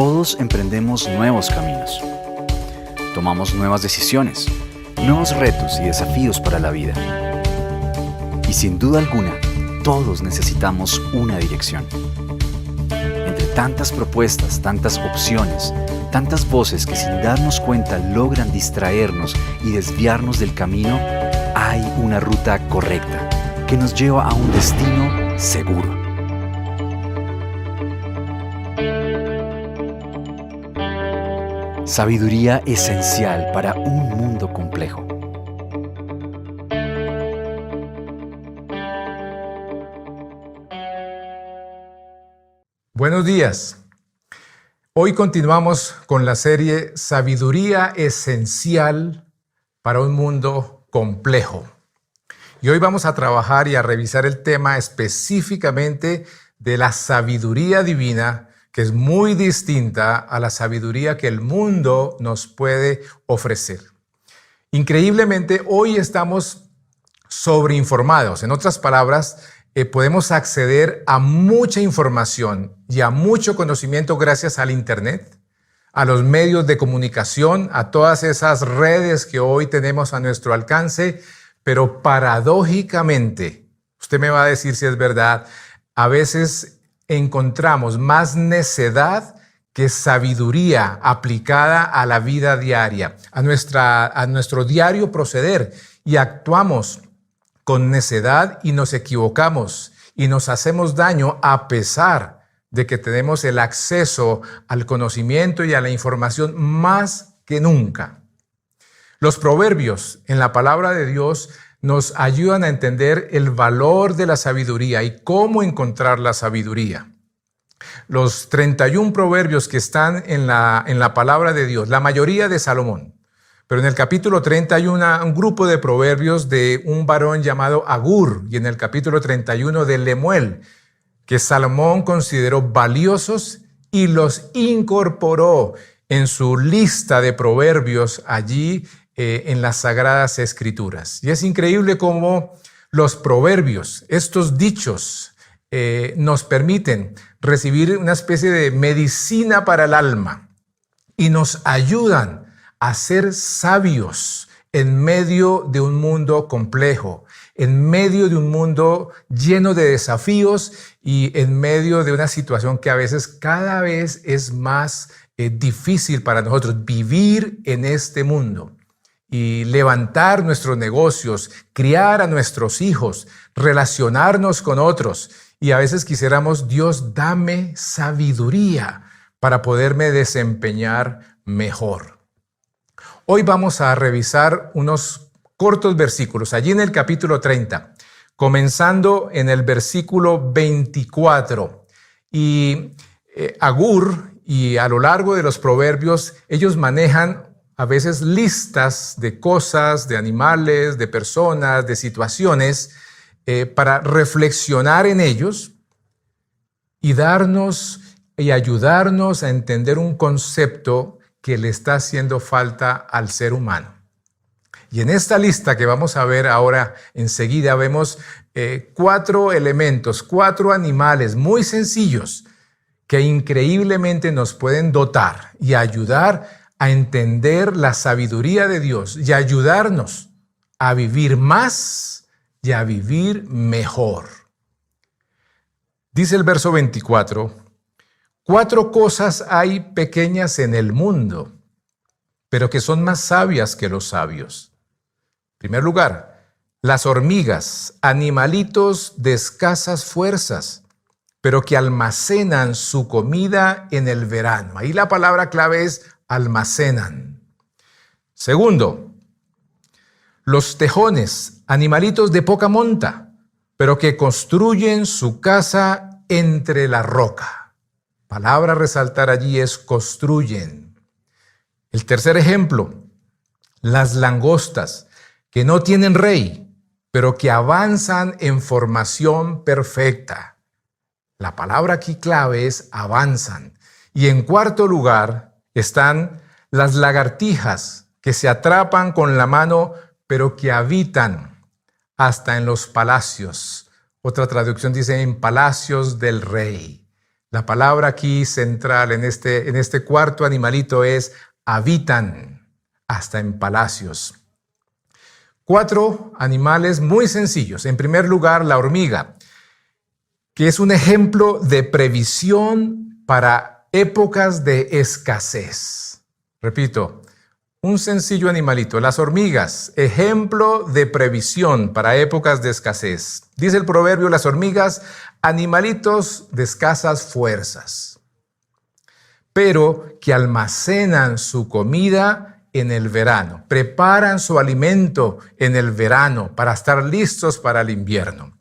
Todos emprendemos nuevos caminos. Tomamos nuevas decisiones, nuevos retos y desafíos para la vida. Y sin duda alguna, todos necesitamos una dirección. Entre tantas propuestas, tantas opciones, tantas voces que sin darnos cuenta logran distraernos y desviarnos del camino, hay una ruta correcta que nos lleva a un destino seguro. Sabiduría esencial para un mundo complejo. Buenos días. Hoy continuamos con la serie Sabiduría esencial para un mundo complejo. Y hoy vamos a trabajar y a revisar el tema específicamente de la sabiduría divina, que es muy distinta a la sabiduría que el mundo nos puede ofrecer. Increíblemente, hoy estamos sobreinformados. En otras palabras, podemos acceder a mucha información y a mucho conocimiento gracias al Internet, a los medios de comunicación, a todas esas redes que hoy tenemos a nuestro alcance, pero paradójicamente, usted me va a decir si es verdad, a veces encontramos más necedad que sabiduría aplicada a la vida diaria, a nuestro diario proceder, y actuamos con necedad y nos equivocamos y nos hacemos daño a pesar de que tenemos el acceso al conocimiento y a la información más que nunca. Los proverbios en la palabra de Dios nos ayudan a entender el valor de la sabiduría y cómo encontrar la sabiduría. Los 31 proverbios que están en la palabra de Dios, la mayoría de Salomón, pero en el capítulo 30 hay un grupo de proverbios de un varón llamado Agur, y en el capítulo 31 de Lemuel, que Salomón consideró valiosos y los incorporó en su lista de proverbios allí en las Sagradas Escrituras. Y es increíble cómo los proverbios, estos dichos, nos permiten recibir una especie de medicina para el alma y nos ayudan a ser sabios en medio de un mundo complejo, en medio de un mundo lleno de desafíos y en medio de una situación que a veces cada vez es más difícil para nosotros vivir en este mundo. Y levantar nuestros negocios, criar a nuestros hijos, relacionarnos con otros. Y a veces quisiéramos, Dios, dame sabiduría para poderme desempeñar mejor. Hoy vamos a revisar unos cortos versículos, allí en el capítulo 30, comenzando en el versículo 24. Y Agur, y a lo largo de los proverbios, ellos manejan a veces listas de cosas, de animales, de personas, de situaciones, para reflexionar en ellos y darnos y ayudarnos a entender un concepto que le está haciendo falta al ser humano. Y en esta lista que vamos a ver ahora enseguida vemos 4 elementos, 4 animales muy sencillos que increíblemente nos pueden dotar y ayudar a entender la sabiduría de Dios y ayudarnos a vivir más y a vivir mejor. Dice el verso 24, 4 cosas hay pequeñas en el mundo, pero que son más sabias que los sabios. En primer lugar, las hormigas, animalitos de escasas fuerzas, pero que almacenan su comida en el verano. Ahí la palabra clave es almacenan. Segundo, los tejones, animalitos de poca monta, pero que construyen su casa entre la roca. Palabra a resaltar allí es construyen. El tercer ejemplo, las langostas, que no tienen rey, pero que avanzan en formación perfecta. La palabra aquí clave es avanzan. Y en cuarto lugar, están las lagartijas que se atrapan con la mano, pero que habitan hasta en los palacios. Otra traducción dice en palacios del rey. La palabra aquí central en este cuarto animalito es habitan, hasta en palacios. 4 animales muy sencillos. En primer lugar, la hormiga, que es un ejemplo de previsión para épocas de escasez. Repito, un sencillo animalito, las hormigas, ejemplo de previsión para épocas de escasez. Dice el proverbio, las hormigas, animalitos de escasas fuerzas, pero que almacenan su comida en el verano, preparan su alimento en el verano para estar listos para el invierno.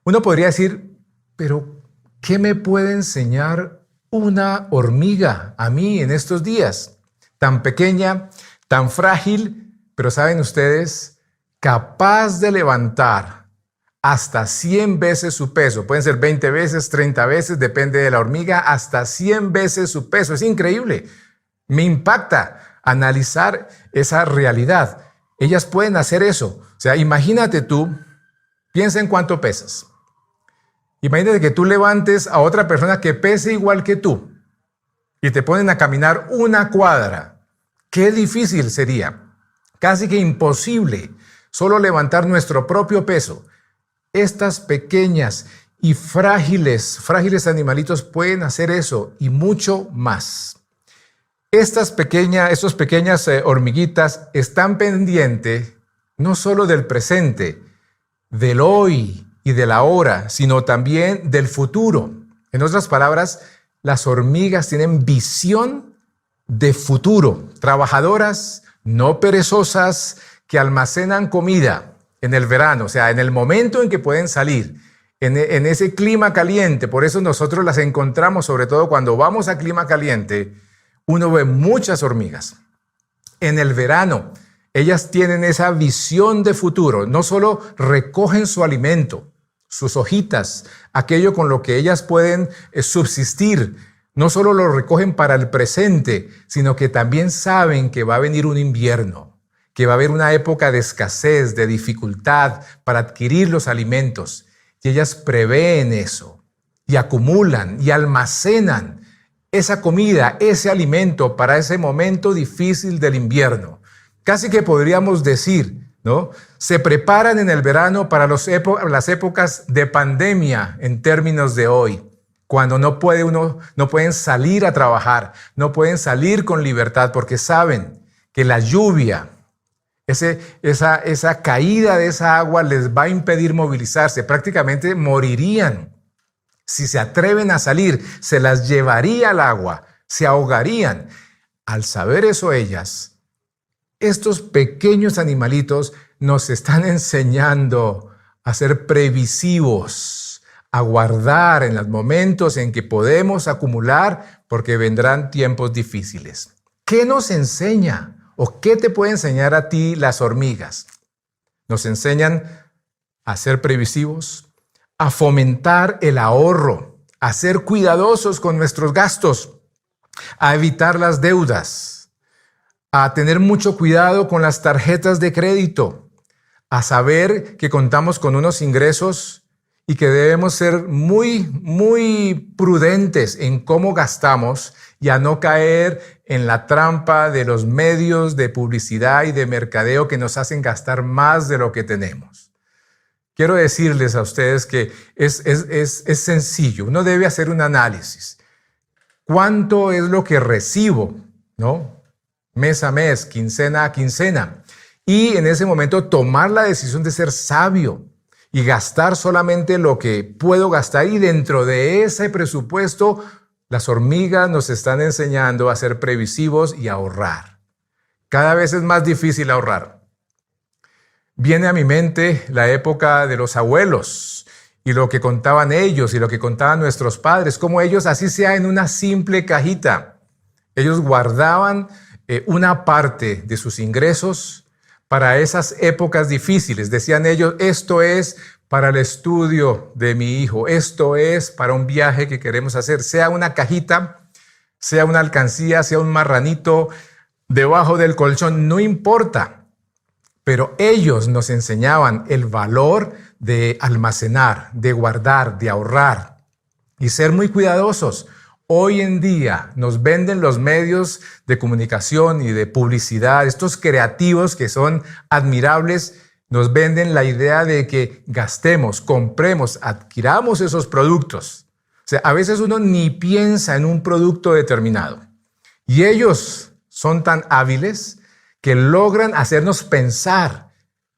Uno podría decir, pero ¿qué me puede enseñar una hormiga a mí en estos días? Tan pequeña, tan frágil, pero ¿saben ustedes? Capaz de levantar hasta 100 veces su peso. Pueden ser 20 veces, 30 veces, depende de la hormiga, hasta 100 veces su peso. Es increíble. Me impacta analizar esa realidad. Ellas pueden hacer eso. O sea, imagínate tú, piensa en cuánto pesas. Imagínate que tú levantes a otra persona que pese igual que tú y te ponen a caminar una cuadra. Qué difícil sería, casi que imposible, solo levantar nuestro propio peso. Estas pequeñas y frágiles animalitos pueden hacer eso y mucho más. Estas pequeñas hormiguitas están pendientes no solo del presente, del hoy y del ahora, sino también del futuro. En otras palabras, las hormigas tienen visión de futuro, trabajadoras, no perezosas, que almacenan comida en el verano, o sea, en el momento en que pueden salir, en ese clima caliente. Por eso nosotros las encontramos, sobre todo cuando vamos a clima caliente, uno ve muchas hormigas. En el verano, ellas tienen esa visión de futuro, no solo recogen su alimento, sus hojitas, aquello con lo que ellas pueden subsistir, no solo lo recogen para el presente, sino que también saben que va a venir un invierno, que va a haber una época de escasez, de dificultad para adquirir los alimentos. Y ellas prevén eso y acumulan y almacenan esa comida, ese alimento para ese momento difícil del invierno. Casi que podríamos decir, ¿no? Se preparan en el verano para las épocas de pandemia en términos de hoy, cuando no pueden salir a trabajar, no pueden salir con libertad porque saben que la lluvia, esa caída de esa agua les va a impedir movilizarse. Prácticamente morirían. Si se atreven a salir, se las llevaría al agua, se ahogarían. Al saber eso ellas, estos pequeños animalitos nos están enseñando a ser previsivos, a guardar en los momentos en que podemos acumular, porque vendrán tiempos difíciles. ¿Qué nos enseña o qué te puede enseñar a ti las hormigas? Nos enseñan a ser previsivos, a fomentar el ahorro, a ser cuidadosos con nuestros gastos, a evitar las deudas, a tener mucho cuidado con las tarjetas de crédito, a saber que contamos con unos ingresos y que debemos ser muy prudentes en cómo gastamos y a no caer en la trampa de los medios de publicidad y de mercadeo que nos hacen gastar más de lo que tenemos. Quiero decirles a ustedes que es sencillo. Uno debe hacer un análisis. ¿Cuánto es lo que recibo, ¿no? Mes a mes, quincena a quincena? Y en ese momento tomar la decisión de ser sabio y gastar solamente lo que puedo gastar. Y dentro de ese presupuesto, las hormigas nos están enseñando a ser previsivos y a ahorrar. Cada vez es más difícil ahorrar. Viene a mi mente la época de los abuelos y lo que contaban ellos y lo que contaban nuestros padres, como ellos, así sea en una simple cajita, ellos guardaban una parte de sus ingresos para esas épocas difíciles. Decían ellos, esto es para el estudio de mi hijo, esto es para un viaje que queremos hacer, sea una cajita, sea una alcancía, sea un marranito debajo del colchón, no importa. Pero ellos nos enseñaban el valor de almacenar, de guardar, de ahorrar y ser muy cuidadosos, hoy en día nos venden los medios de comunicación y de publicidad, estos creativos que son admirables, nos venden la idea de que gastemos, compremos, adquiramos esos productos. O sea, a veces uno ni piensa en un producto determinado. Y ellos son tan hábiles que logran hacernos pensar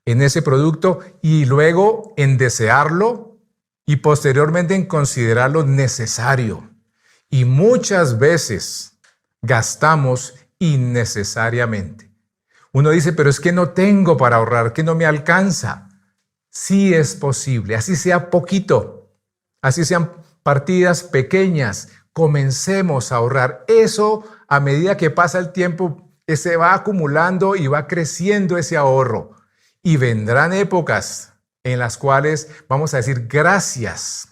en ese producto y luego en desearlo y posteriormente en considerarlo necesario. Y muchas veces gastamos innecesariamente. Uno dice, pero es que no tengo para ahorrar, que no me alcanza. Sí es posible, así sea poquito, así sean partidas pequeñas, comencemos a ahorrar. Eso, a medida que pasa el tiempo, se va acumulando y va creciendo ese ahorro. Y vendrán épocas en las cuales vamos a decir gracias,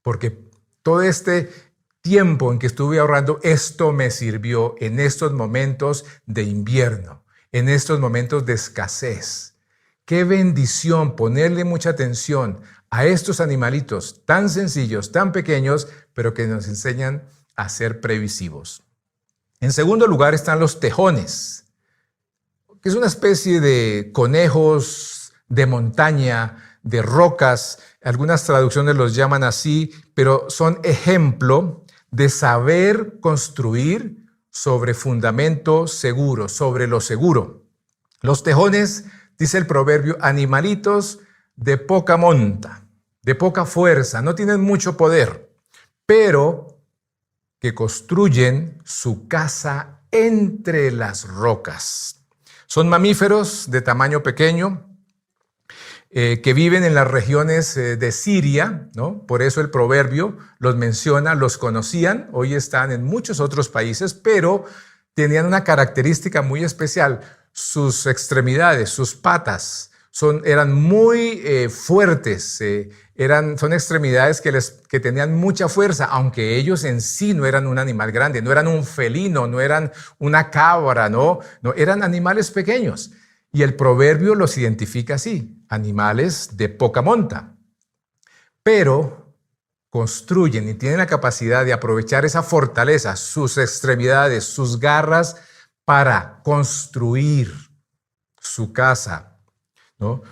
porque todo este tiempo en que estuve ahorrando, esto me sirvió en estos momentos de invierno, en estos momentos de escasez. Qué bendición ponerle mucha atención a estos animalitos tan sencillos, tan pequeños, pero que nos enseñan a ser previsivos. En segundo lugar están los tejones, que es una especie de conejos de montaña, de rocas. Algunas traducciones los llaman así, pero son ejemplo de saber construir sobre fundamento seguro, sobre lo seguro. Los tejones, dice el proverbio, animalitos de poca monta, de poca fuerza, no tienen mucho poder, pero que construyen su casa entre las rocas. Son mamíferos de tamaño pequeño que viven en las regiones de Siria, ¿no? Por eso el proverbio los menciona, los conocían, hoy están en muchos otros países, pero tenían una característica muy especial. Sus extremidades, sus patas, eran muy fuertes, son extremidades que tenían mucha fuerza, aunque ellos en sí no eran un animal grande, no eran un felino, no eran una cabra, no, eran animales pequeños. Y el proverbio los identifica así, animales de poca monta. Pero construyen y tienen la capacidad de aprovechar esa fortaleza, sus extremidades, sus garras, para construir su casa, ¿no?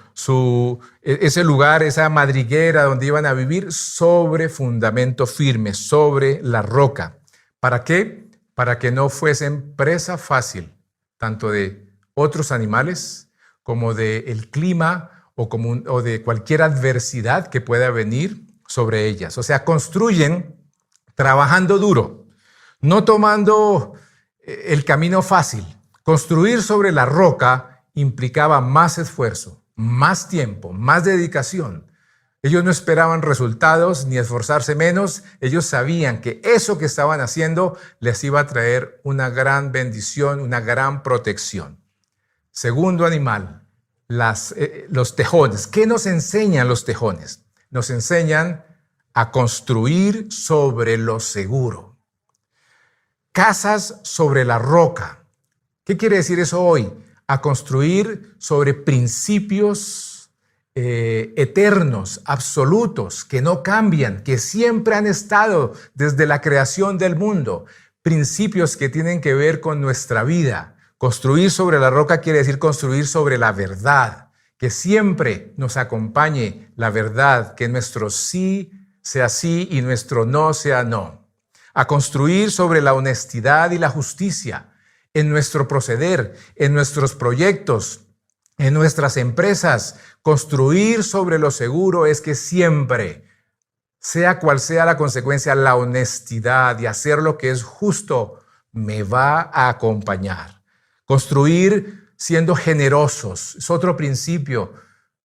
Ese lugar, esa madriguera donde iban a vivir sobre fundamento firme, sobre la roca. ¿Para qué? Para que no fuesen presa fácil, tanto de otros animales como del clima o de cualquier adversidad que pueda venir sobre ellas. O sea, construyen trabajando duro, no tomando el camino fácil. Construir sobre la roca implicaba más esfuerzo, más tiempo, más dedicación. Ellos no esperaban resultados ni esforzarse menos. Ellos sabían que eso que estaban haciendo les iba a traer una gran bendición, una gran protección. Segundo animal, los tejones. ¿Qué nos enseñan los tejones? Nos enseñan a construir sobre lo seguro. Casas sobre la roca. ¿Qué quiere decir eso hoy? A construir sobre principios eternos, absolutos, que no cambian, que siempre han estado desde la creación del mundo. Principios que tienen que ver con nuestra vida. Construir sobre la roca quiere decir construir sobre la verdad, que siempre nos acompañe la verdad, que nuestro sí sea sí y nuestro no sea no. A construir sobre la honestidad y la justicia en nuestro proceder, en nuestros proyectos, en nuestras empresas. Construir sobre lo seguro es que siempre, sea cual sea la consecuencia, la honestidad y hacer lo que es justo me va a acompañar. Construir siendo generosos es otro principio.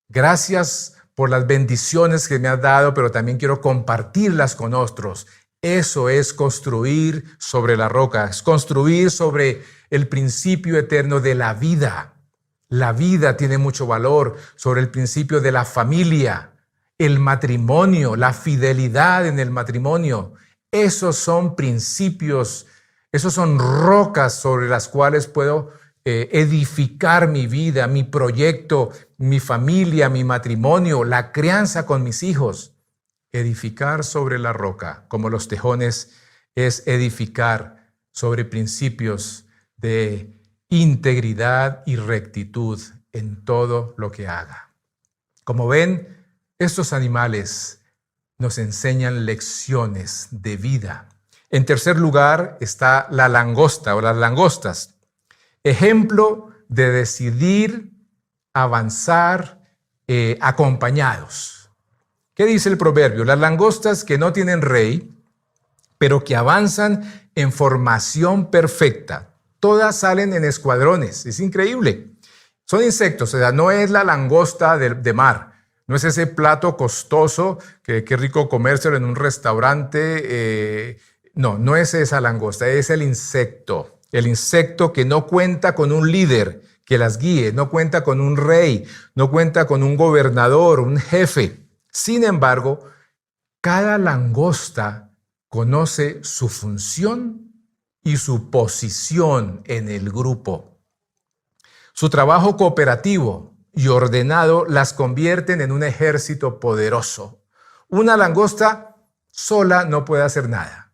Gracias por las bendiciones que me has dado, pero también quiero compartirlas con otros. Eso es construir sobre la roca, es construir sobre el principio eterno de la vida. La vida tiene mucho valor, sobre el principio de la familia, el matrimonio, la fidelidad en el matrimonio. Esos son principios, esos son rocas sobre las cuales puedo edificar mi vida, mi proyecto, mi familia, mi matrimonio, la crianza con mis hijos. Edificar sobre la roca, como los tejones es edificar sobre principios de integridad y rectitud en todo lo que haga. Como ven, estos animales nos enseñan lecciones de vida. En tercer lugar está la langosta o las langostas, ejemplo de decidir avanzar acompañados. ¿Qué dice el proverbio? Las langostas que no tienen rey, pero que avanzan en formación perfecta. Todas salen en escuadrones. Es increíble. Son insectos, o sea, no es la langosta de mar. No es ese plato costoso que qué rico comérselo en un restaurante. No es esa langosta, es el insecto. El insecto que no cuenta con un líder que las guíe, no cuenta con un rey, no cuenta con un gobernador, un jefe. Sin embargo, cada langosta conoce su función y su posición en el grupo. Su trabajo cooperativo y ordenado las convierten en un ejército poderoso. Una langosta sola no puede hacer nada.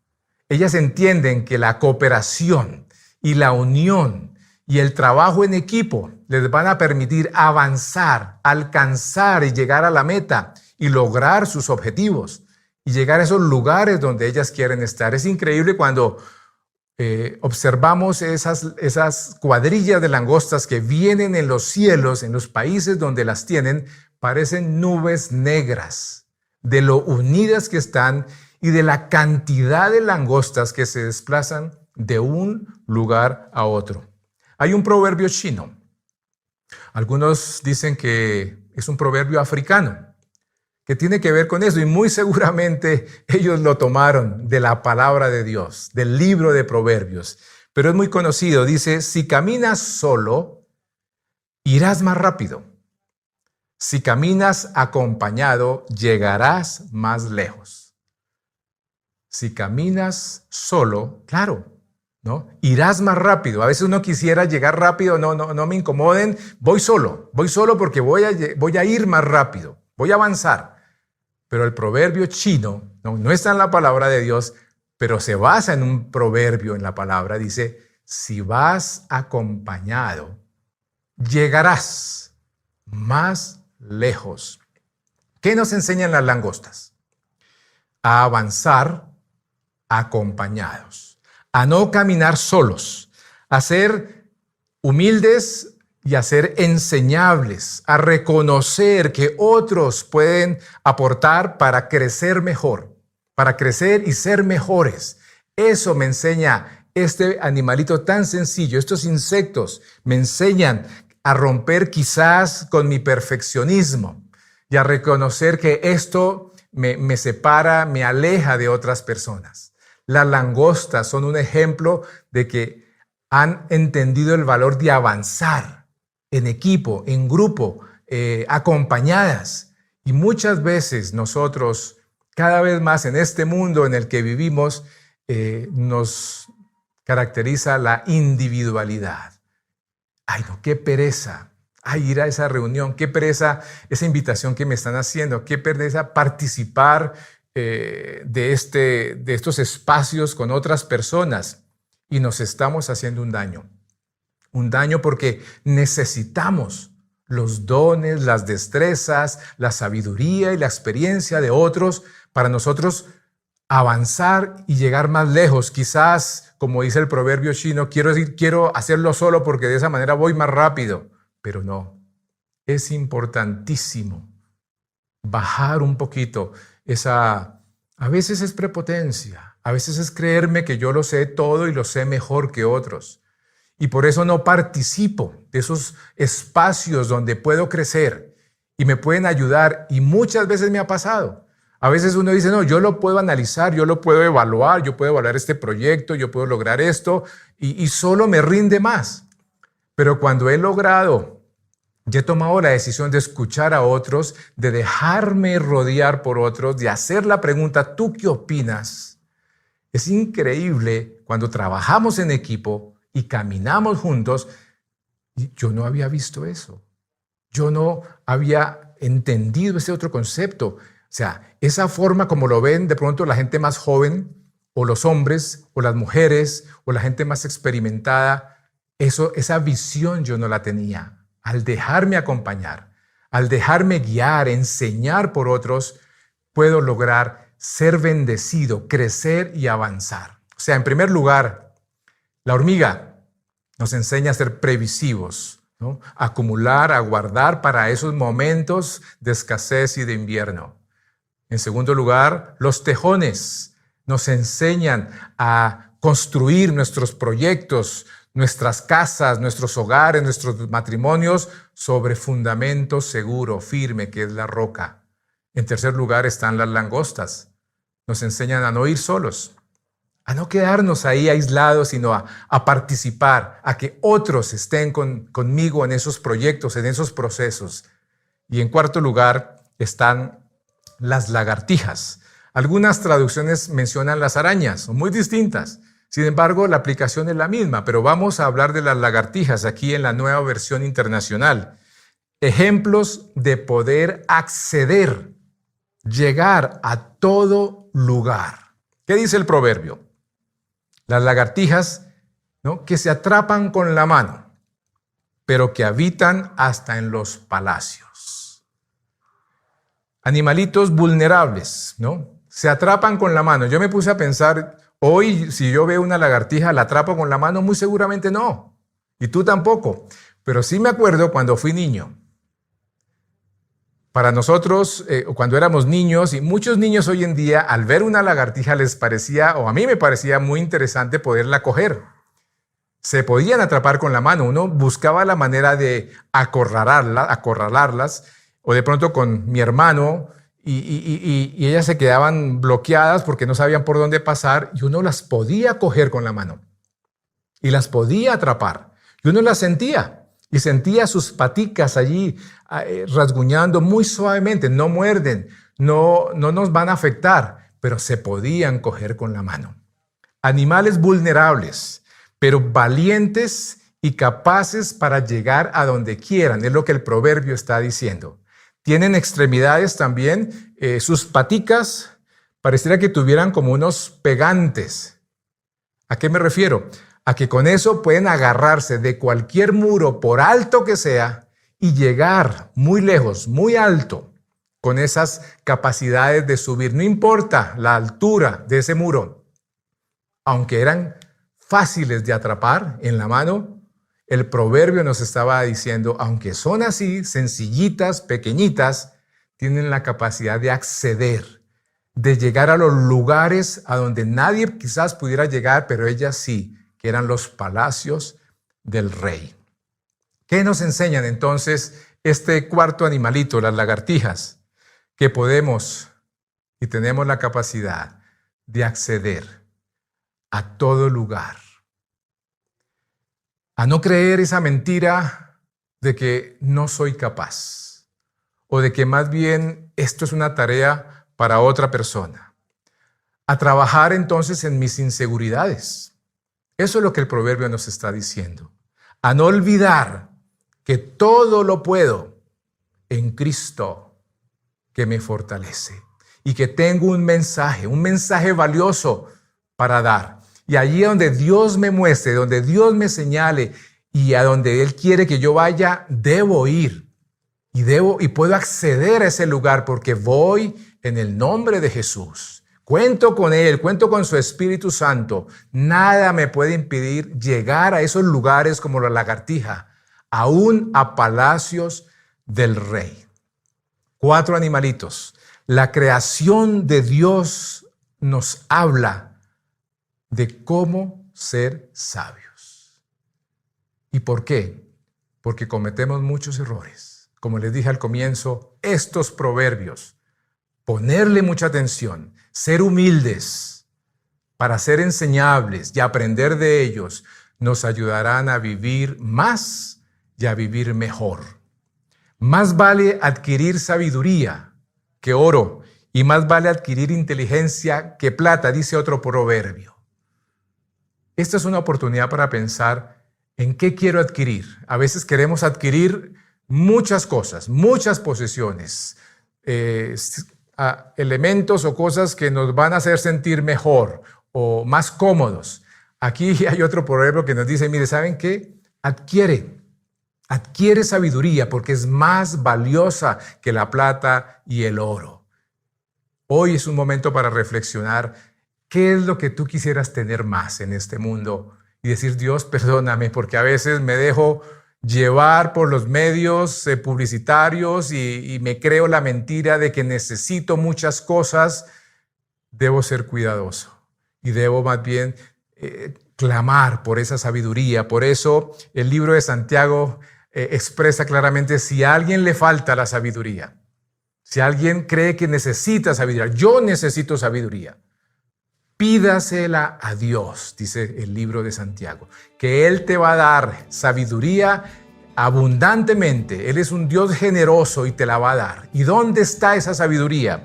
Ellas entienden que la cooperación y la unión y el trabajo en equipo les van a permitir avanzar, alcanzar y llegar a la meta y lograr sus objetivos y llegar a esos lugares donde ellas quieren estar. Es increíble cuando observamos esas cuadrillas de langostas que vienen en los cielos, en los países donde las tienen, parecen nubes negras de lo unidas que están y de la cantidad de langostas que se desplazan de un lugar a otro. Hay un proverbio chino. Algunos dicen que es un proverbio africano, que tiene que ver con eso, y muy seguramente ellos lo tomaron de la palabra de Dios, del libro de Proverbios. Pero es muy conocido, dice, si caminas solo, irás más rápido. Si caminas acompañado, llegarás más lejos. Si caminas solo, claro, ¿no? Irás más rápido. A veces uno quisiera llegar rápido, no me incomoden, voy solo porque voy a ir más rápido, voy a avanzar. Pero el proverbio chino no está en la palabra de Dios, pero se basa en un proverbio en la palabra. Dice, si vas acompañado, llegarás más lejos. ¿Qué nos enseñan las langostas? A avanzar acompañados, a no caminar solos, a ser humildes y a ser enseñables, a reconocer que otros pueden aportar para crecer mejor, para crecer y ser mejores. Eso me enseña este animalito tan sencillo. Estos insectos me enseñan a romper quizás con mi perfeccionismo y a reconocer que esto me separa, me aleja de otras personas. Las langostas son un ejemplo de que han entendido el valor de avanzar en equipo, en grupo, acompañadas. Y muchas veces nosotros, cada vez más en este mundo en el que vivimos, nos caracteriza la individualidad. Ay, no, qué pereza. Ay, ir a esa reunión, qué pereza esa invitación que me están haciendo, qué pereza participar de estos espacios con otras personas. Y nos estamos haciendo un daño. Un daño porque necesitamos los dones, las destrezas, la sabiduría y la experiencia de otros para nosotros avanzar y llegar más lejos. Quizás, como dice el proverbio chino, quiero hacerlo solo porque de esa manera voy más rápido. Pero no, es importantísimo bajar un poquito a veces es prepotencia, a veces es creerme que yo lo sé todo y lo sé mejor que otros. Y por eso no participo de esos espacios donde puedo crecer y me pueden ayudar. Y muchas veces me ha pasado. A veces uno dice, no, yo lo puedo analizar, yo lo puedo evaluar, yo puedo evaluar este proyecto, yo puedo lograr esto y solo me rinde más. Pero cuando he tomado la decisión de escuchar a otros, de dejarme rodear por otros, de hacer la pregunta, ¿tú qué opinas? Es increíble cuando trabajamos en equipo y caminamos juntos. Yo no había visto eso. Yo no había entendido ese otro concepto. O sea, esa forma como lo ven de pronto la gente más joven, o los hombres, o las mujeres, o la gente más experimentada, esa visión yo no la tenía. Al dejarme acompañar, al dejarme guiar, enseñar por otros, puedo lograr ser bendecido, crecer y avanzar. O sea, en primer lugar, la hormiga nos enseña a ser previsivos, ¿no? A acumular, a guardar para esos momentos de escasez y de invierno. En segundo lugar, los tejones nos enseñan a construir nuestros proyectos, nuestras casas, nuestros hogares, nuestros matrimonios sobre fundamento seguro, firme, que es la roca. En tercer lugar están las langostas. Nos enseñan a no ir solos, a no quedarnos ahí aislados, sino a participar, a que otros estén conmigo en esos proyectos, en esos procesos. Y en cuarto lugar están las lagartijas. Algunas traducciones mencionan las arañas, son muy distintas. Sin embargo, la aplicación es la misma, pero vamos a hablar de las lagartijas aquí en la Nueva Versión Internacional. Ejemplos de poder acceder, llegar a todo lugar. ¿Qué dice el proverbio? Las lagartijas, ¿no?, que se atrapan con la mano, pero que habitan hasta en los palacios. Animalitos vulnerables, ¿no? Se atrapan con la mano. Yo me puse a pensar, hoy si yo veo una lagartija, ¿la atrapo con la mano? Muy seguramente no. Y tú tampoco. Pero sí me acuerdo cuando fui niño. Para nosotros, cuando éramos niños, y muchos niños hoy en día, al ver una lagartija les parecía, o a mí me parecía muy interesante poderla coger. Se podían atrapar con la mano. Uno buscaba la manera de acorralarlas, o de pronto con mi hermano, y ellas se quedaban bloqueadas porque no sabían por dónde pasar, y uno las podía coger con la mano y las podía atrapar, y uno las sentía y sentía sus paticas allí rasguñando muy suavemente. No muerden, no nos van a afectar, pero se podían coger con la mano. Animales vulnerables, pero valientes y capaces para llegar a donde quieran, es lo que el proverbio está diciendo. Tienen extremidades también, sus paticas pareciera que tuvieran como unos pegantes. ¿A qué me refiero? A que con eso pueden agarrarse de cualquier muro, por alto que sea, y llegar muy lejos, muy alto, con esas capacidades de subir. No importa la altura de ese muro, aunque eran fáciles de atrapar en la mano, el proverbio nos estaba diciendo, aunque son así, sencillitas, pequeñitas, tienen la capacidad de acceder, de llegar a los lugares a donde nadie quizás pudiera llegar, pero ellas sí, que eran los palacios del rey. ¿Qué nos enseñan entonces este cuarto animalito, las lagartijas? Que podemos y tenemos la capacidad de acceder a todo lugar. A no creer esa mentira de que no soy capaz, o de que más bien esto es una tarea para otra persona. A trabajar entonces en mis inseguridades. Eso es lo que el proverbio nos está diciendo. A no olvidar que todo lo puedo en Cristo que me fortalece, y que tengo un mensaje valioso para dar. Y allí donde Dios me muestre, donde Dios me señale y a donde Él quiere que yo vaya, debo ir. Y puedo acceder a ese lugar porque voy en el nombre de Jesús. Cuento con Él, cuento con su Espíritu Santo. Nada me puede impedir llegar a esos lugares como la lagartija, aún a palacios del rey. 4 animalitos. La creación de Dios nos habla de cómo ser sabios. ¿Y por qué? Porque cometemos muchos errores. Como les dije al comienzo, estos proverbios, ponerle mucha atención, ser humildes para ser enseñables y aprender de ellos, nos ayudarán a vivir más y a vivir mejor. Más vale adquirir sabiduría que oro, y más vale adquirir inteligencia que plata, dice otro proverbio. Esta es una oportunidad para pensar en qué quiero adquirir. A veces queremos adquirir muchas cosas, muchas posesiones, elementos o cosas que nos van a hacer sentir mejor, o más cómodos. Aquí hay otro proverbio que nos dice, mire, ¿saben qué? Adquiere sabiduría porque es más valiosa que la plata y el oro. Hoy es un momento para reflexionar qué es lo que tú quisieras tener más en este mundo y decir, Dios, perdóname, porque a veces me dejo llevar por los medios publicitarios y me creo la mentira de que necesito muchas cosas. Debo ser cuidadoso y debo más bien clamar por esa sabiduría. Por eso el libro de Santiago expresa claramente, si a alguien le falta la sabiduría, si alguien cree que necesita sabiduría, yo necesito sabiduría, pídasela a Dios, dice el libro de Santiago, que Él te va a dar sabiduría abundantemente. Él es un Dios generoso y te la va a dar. ¿Y dónde está esa sabiduría?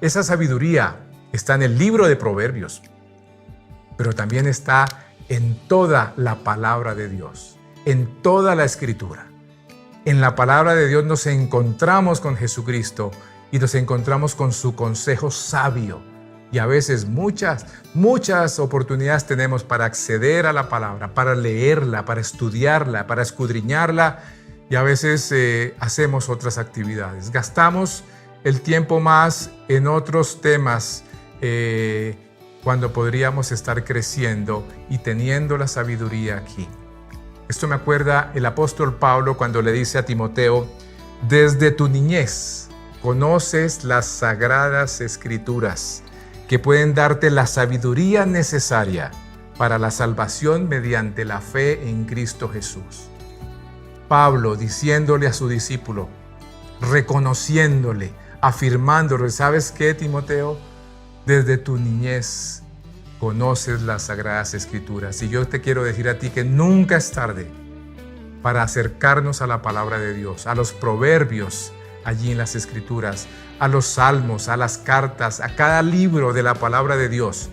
Esa sabiduría está en el libro de Proverbios, pero también está en toda la palabra de Dios, en toda la Escritura. En la palabra de Dios nos encontramos con Jesucristo y nos encontramos con su consejo sabio. Y a veces muchas oportunidades tenemos para acceder a la palabra, para leerla, para estudiarla, para escudriñarla, y a veces hacemos otras actividades. Gastamos el tiempo más en otros temas cuando podríamos estar creciendo y teniendo la sabiduría aquí. Esto me acuerda el apóstol Pablo cuando le dice a Timoteo, desde tu niñez conoces las sagradas escrituras que pueden darte la sabiduría necesaria para la salvación mediante la fe en Cristo Jesús. Pablo diciéndole a su discípulo, reconociéndole, afirmándole, ¿sabes qué, Timoteo? Desde tu niñez conoces las sagradas escrituras. Y yo te quiero decir a ti que nunca es tarde para acercarnos a la palabra de Dios, a los proverbios allí en las escrituras, a los salmos, a las cartas, a cada libro de la palabra de Dios,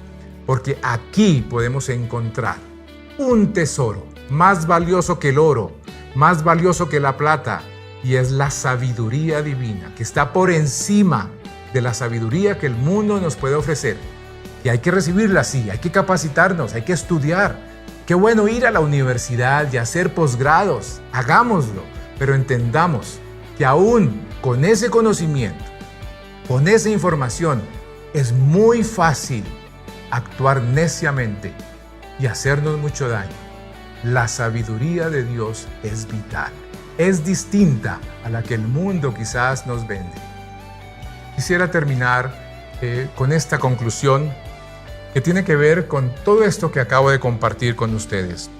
porque aquí podemos encontrar un tesoro más valioso que el oro, más valioso que la plata, y es la sabiduría divina, que está por encima de la sabiduría que el mundo nos puede ofrecer. Y hay que recibirla así, hay que capacitarnos, hay que estudiar. Qué bueno ir a la universidad y hacer posgrados, hagámoslo, pero entendamos que aún con ese conocimiento, con esa información, es muy fácil actuar neciamente y hacernos mucho daño. La sabiduría de Dios es vital, es distinta a la que el mundo quizás nos vende. Quisiera terminar con esta conclusión que tiene que ver con todo esto que acabo de compartir con ustedes.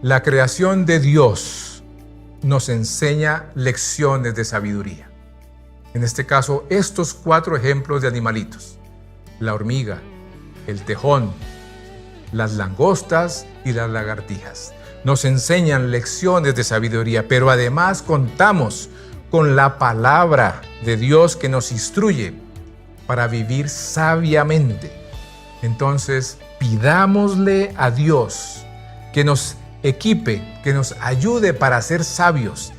La creación de Dios nos enseña lecciones de sabiduría. En este caso, estos 4 ejemplos de animalitos: la hormiga, el tejón, las langostas y las lagartijas. Nos enseñan lecciones de sabiduría, pero además contamos con la palabra de Dios que nos instruye para vivir sabiamente. Entonces, pidámosle a Dios que nos equipe, que nos ayude para ser sabios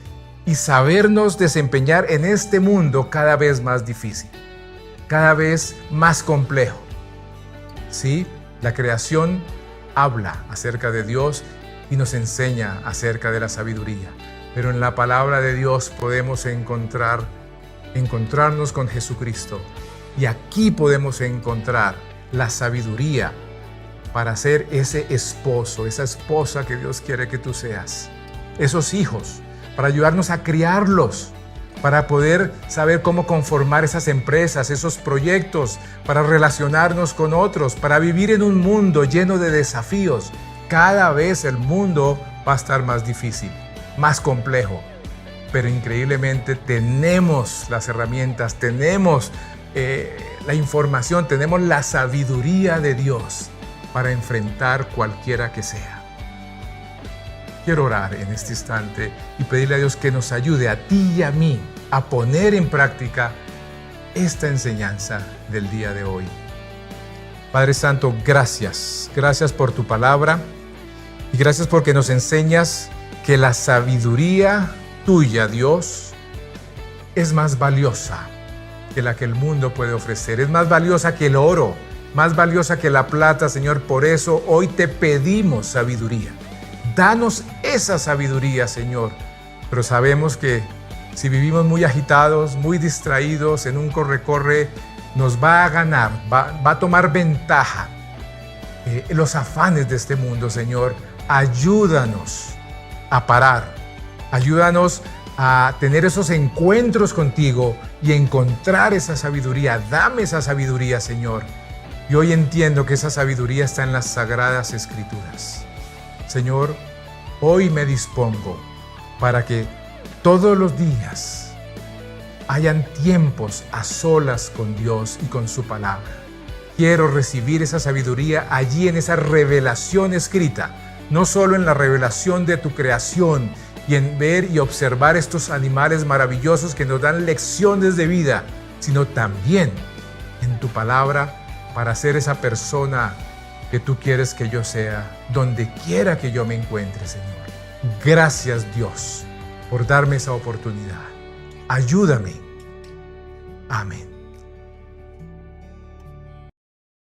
y sabernos desempeñar en este mundo cada vez más difícil, cada vez más complejo. Sí, la creación habla acerca de Dios y nos enseña acerca de la sabiduría, pero en la palabra de Dios podemos encontrarnos con Jesucristo, y aquí podemos encontrar la sabiduría para ser ese esposo, esa esposa que Dios quiere que tú seas, esos hijos, para ayudarnos a criarlos, para poder saber cómo conformar esas empresas, esos proyectos, para relacionarnos con otros, para vivir en un mundo lleno de desafíos. Cada vez el mundo va a estar más difícil, más complejo, pero increíblemente tenemos las herramientas, tenemos la información, tenemos la sabiduría de Dios para enfrentar cualquiera que sea. Quiero orar en este instante y pedirle a Dios que nos ayude a ti y a mí a poner en práctica esta enseñanza del día de hoy. Padre Santo, gracias por tu palabra y gracias porque nos enseñas que la sabiduría tuya, Dios, es más valiosa que la que el mundo puede ofrecer, es más valiosa que el oro, más valiosa que la plata, Señor. Por eso hoy te pedimos sabiduría. Danos esa sabiduría, Señor. Pero sabemos que si vivimos muy agitados, muy distraídos, en un corre-corre, nos va a ganar, va a tomar ventaja los afanes de este mundo, Señor. Ayúdanos a parar. Ayúdanos a tener esos encuentros contigo y encontrar esa sabiduría. Dame esa sabiduría, Señor. Y hoy entiendo que esa sabiduría está en las Sagradas Escrituras. Señor, hoy me dispongo para que todos los días hayan tiempos a solas con Dios y con su palabra. Quiero recibir esa sabiduría allí en esa revelación escrita, no solo en la revelación de tu creación y en ver y observar estos animales maravillosos que nos dan lecciones de vida, sino también en tu palabra para ser esa persona que tú quieres que yo sea, donde quiera que yo me encuentre, Señor. Gracias, Dios, por darme esa oportunidad. Ayúdame. Amén.